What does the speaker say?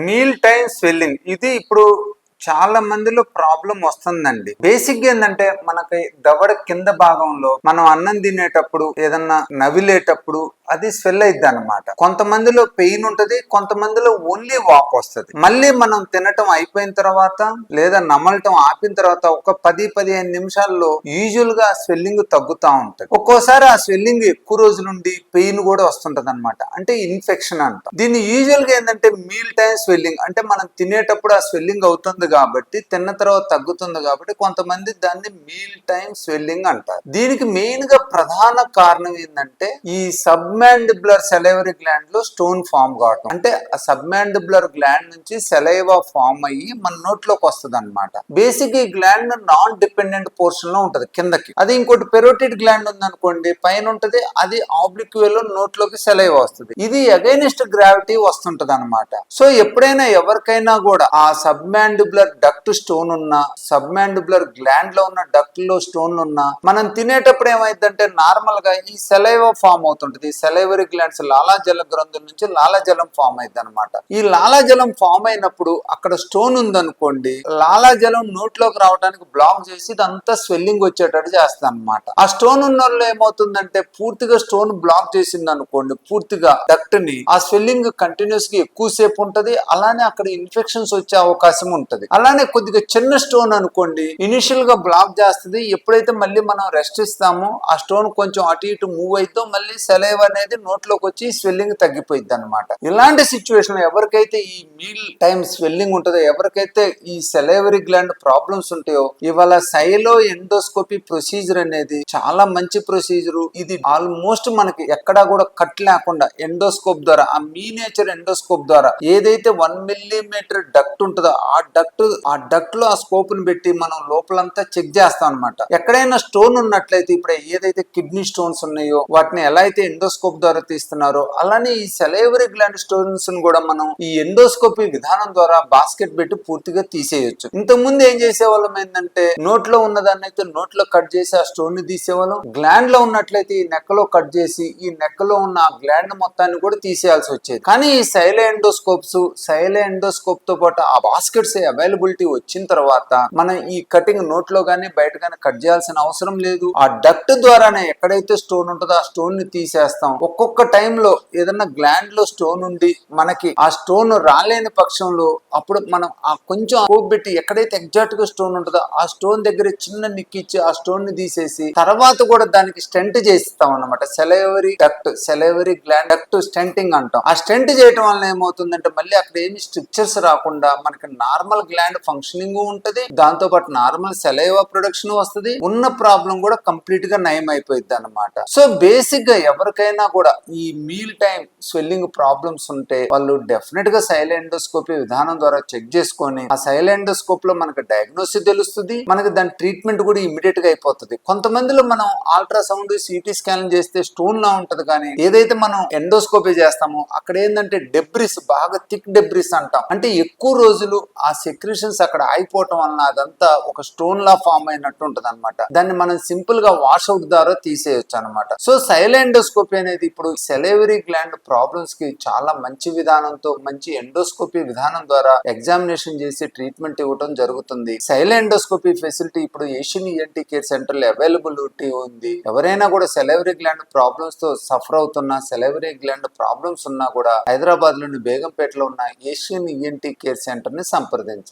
Meal time swelling ఇది ఇప్పుడు చాలా మందిలో ప్రాబ్లం వస్తుందండి. బేసిక్ గా ఏంటంటే మనకి దవడ కింద భాగంలో మనం అన్నం తినేటప్పుడు ఏదన్నా నవిలేటప్పుడు అది స్వెల్ అయిద్ది అనమాట. కొంతమందిలో పెయిన్ ఉంటది, కొంతమందిలో ఓన్లీ వాప్ వస్తుంది. మళ్ళీ మనం తినటం అయిపోయిన తర్వాత లేదా నమలటం ఆపిన తర్వాత ఒక 10-15 నిమిషాల్లో యూజువల్ గా స్వెల్లింగ్ తగ్గుతా ఉంటది. ఒక్కోసారి ఆ స్వెల్లింగ్ ఎక్కువ రోజులుండి పెయిన్ కూడా వస్తుంటది అనమాట. అంటే ఇన్ఫెక్షన్ అంట. దీన్ని యూజువల్ గా ఏంటంటే మీల్ టైం స్వెల్లింగ్ అంటే మనం తినేటప్పుడు ఆ స్వెల్లింగ్ అవుతుంది కాబట్టి, తిన్న తర్వాత తగ్గుతుంది కాబట్టి కొంతమంది దాన్ని మీల్ టైం స్వెల్లింగ్ అంటారు. దీనికి మెయిన్ గా ప్రధాన కారణం ఏంటంటే ఈ సబ్మాండిబులర్ సెలైవరీ గ్లాండ్ లో స్టోన్ ఫామ్ కావటం. అంటే ఆ సబ్మాండిబులర్ గ్లాండ్ నుంచి సెలైవా ఫామ్ అయ్యి మన నోట్లోకి వస్తుంది అనమాట. బేసిక్ ఈ గ్లాండ్ నాన్ డిపెండెంట్ పోర్షన్ లో ఉంటది కిందకి. అది ఇంకోటి పెరోటిడ్ గ్లాండ్ ఉంది అనుకోండి, పైన ఉంటది, అది ఆబ్లిక్ వేలో నోట్లోకి సెలైవా వస్తుంది. ఇది అగైనిస్ట్ గ్రావిటీ వస్తుంటది అనమాట. సో ఎప్పుడైనా ఎవరికైనా కూడా ఆ సబ్మాండిబులర్ డక్ట్ స్టోన్ ఉన్నా, సబ్మాండిబులర్ గ్లాండ్ లో ఉన్న డక్ట్ లో స్టోన్ ఉన్నా, మనం తినేటప్పుడు ఏమైందంటే నార్మల్ గా ఈ సెలైవా ఫామ్ అవుతుంటది. ఈ సెలైవరీ గ్లాండ్స్ లాలాజల గ్రంథుల నుంచి లాలాజలం ఫామ్ అయింది అనమాట. ఈ లాలాజలం ఫామ్ అయినప్పుడు అక్కడ స్టోన్ ఉందనుకోండి, లాలాజలం నోట్లోకి రావడానికి బ్లాక్ చేసి ఇదంతా స్వెల్లింగ్ వచ్చేటట్టు చేస్తాను అనమాట. ఆ స్టోన్ ఉన్న వాళ్ళు ఏమవుతుందంటే పూర్తిగా స్టోన్ బ్లాక్ చేసింది అనుకోండి, పూర్తిగా డక్ట్ ని, ఆ స్వెల్లింగ్ కంటిన్యూస్ గా ఎక్కువసేపు ఉంటది. అలానే అక్కడ ఇన్ఫెక్షన్స్ వచ్చే అవకాశం ఉంటది. అలానే కొద్దిగా చిన్న స్టోన్ అనుకోండి, ఇనిషియల్ గా బ్లాక్ చేస్తుంది. ఎప్పుడైతే మళ్ళీ మనం రెస్ట్ ఇస్తామో ఆ స్టోన్ కొంచెం అటు ఇటు మూవ్ అయితే మళ్ళీ సెలైవ్ అనేది నోట్లోకి వచ్చి స్వెల్లింగ్ తగ్గిపోయింది అనమాట. ఇలాంటి సిచ్యువేషన్ ఎవరికైతే ఈ మీల్ టైం స్వెల్లింగ్ ఉంటుందో, ఎవరికైతే ఈ సెలైవరీ గ్లాండ్ ప్రాబ్లమ్స్ ఉంటాయో, ఇవాళ సైలో ఎండోస్కోపీ ప్రొసీజర్ అనేది చాలా మంచి ప్రొసీజర్. ఇది ఆల్మోస్ట్ మనకి ఎక్కడా కూడా కట్ లేకుండా ఎండోస్కోప్ ద్వారా, ఆ మీనియేచర్ ఎండోస్కోప్ ద్వారా ఏదైతే 1 మిల్లీమీటర్ డక్ట్ ఉంటుందో ఆ డక్ట్ లో ఆ స్కోప్ ని పెట్టి మనం లోపలంతా చెక్ చేస్తాం అనమాట. ఎక్కడైనా స్టోన్ ఉన్నట్లయితే, ఇప్పుడు ఏదైతే కిడ్నీ స్టోన్స్ ఉన్నాయో వాటిని ఎలా అయితే ఎండోస్కోప్ ద్వారా తీస్తున్నారో, అలానే ఈ సెలైవరీ గ్లాండ్ స్టోన్స్ ను కూడా మనం ఈ ఎండోస్కోపీ విధానం ద్వారా బాస్కెట్ పెట్టి పూర్తిగా తీసేయొచ్చు. ఇంతకు ముందు ఏం చేసేవాళ్ళం ఏంటంటే, నోట్లో ఉన్నదాన్ని అయితే నోట్లో కట్ చేసి ఆ స్టోన్ ని తీసేవాళ్ళం. గ్లాండ్ లో ఉన్నట్లయితే ఈ నెక్కలో కట్ చేసి ఈ నెక్కలో ఉన్న ఆ గ్లాండ్ మొత్తాన్ని కూడా తీసేయాల్సి వచ్చేది. కానీ ఈ సైలో ఎండోస్కోప్ తో పాటు ఆ బాస్కెట్స్ అవైలబిలిటీ వచ్చిన తర్వాత మనం ఈ కటింగ్ నోట్లో గానీ బయట గానీ కట్ చేయాల్సిన అవసరం లేదు. ఆ డక్ట్ ద్వారానే ఎక్కడైతే స్టోన్ ఉంటుందో ఆ స్టోన్ ని తీసేస్తాం. ఒక్కొక్క టైంలో ఏదన్నా గ్లాండ్ లో స్టోన్ ఉండి మనకి ఆ స్టోన్ రాలేని పక్షంలో అప్పుడు మనం ఆ కొంచెం స్కోప్ పెట్టి ఎక్కడైతే ఎగ్జాక్ట్ గా స్టోన్ ఉంటుందో ఆ స్టోన్ దగ్గర చిన్న నిక్కిచ్చి ఆ స్టోన్ ని తీసేసి తర్వాత కూడా దానికి స్టెంట్ చేస్తాం అన్నమాట. సెలైవరీ గ్లాండ్ డక్ట్ స్టెంటింగ్ అంటాం. ఆ స్టెంట్ చేయడం వల్ల ఏమవుతుందంటే మళ్ళీ అక్కడ ఏమి స్ట్రిక్చర్స్ రాకుండా మనకి నార్మల్ గ్లాండ్ ఫంక్షనింగ్ ఉంటది, దాంతో పాటు నార్మల్ సెలైవా ప్రొడక్షన్ వస్తుంది, ఉన్న ప్రాబ్లం కూడా కంప్లీట్ గా నయం అయిపోయింది అనమాట. సో బేసిక్ గా ఎవరికైనా కూడా ఈ మీల్ టైం స్వెల్లింగ్ ప్రాబ్లమ్స్ ఉంటే వాళ్ళు డెఫినెట్ గా సైలెండోస్కోపీ విధానం ద్వారా చెక్ చేసుకొని ఆ సైలెండోస్కోప్ లో మనకు డయాగ్నోసిస్ తెలుస్తుంది, మనకి దాని ట్రీట్మెంట్ కూడా ఇమీడియట్ గా అయిపోతుంది. కొంతమందిలో మనం అల్ట్రాసౌండ్ సిటీ స్కాన్ చేస్తే స్టోన్ లా ఉంటది, కానీ ఏదైతే మనం ఎండోస్కోపీ చేస్తామో అక్కడ ఏంటంటే డెబ్రిస్, బాగా థిక్ డెబ్రిస్ అంటాం. అంటే ఎక్కువ రోజులు ఆ సెక్రిషన్స్ అక్కడ ఆగిపోవటం వలన అదంతా ఒక స్టోన్ లా ఫామ్ అయినట్టు ఉంటది అనమాట. దాన్ని మనం సింపుల్ గా వాష్అవుట్ ద్వారా తీసేయొచ్చు అనమాట. సో సైలెండోస్కోపీ అనేది ఇప్పుడు సెలైవరీ గ్లాండ్ ప్రాబ్లమ్స్ కి చాలా మంచి విధానంతో, మంచి ఎండోస్కోపీ విధానం ద్వారా ఎగ్జామినేషన్ చేసి ట్రీట్మెంట్ ఇవ్వడం జరుగుతుంది. సైలెండోస్కోపీ ఫెసిలిటీ ఇప్పుడు ఏషియన్ ఈఎన్టీ కేర్ సెంటర్ లో అవైలబిలిటీ ఉంది. ఎవరైనా కూడా సెలైవరీ గ్లాండ్ ప్రాబ్లమ్స్ తో సఫర్ అవుతున్నా, సెలైవరీ గ్లాండ్ ప్రాబ్లమ్స్ ఉన్నా కూడా హైదరాబాద్ లోని బేగంపేటలో ఉన్న ఏషియన్ ఈఎన్టీ కేర్ సెంటర్ ని సంప్రదించండి.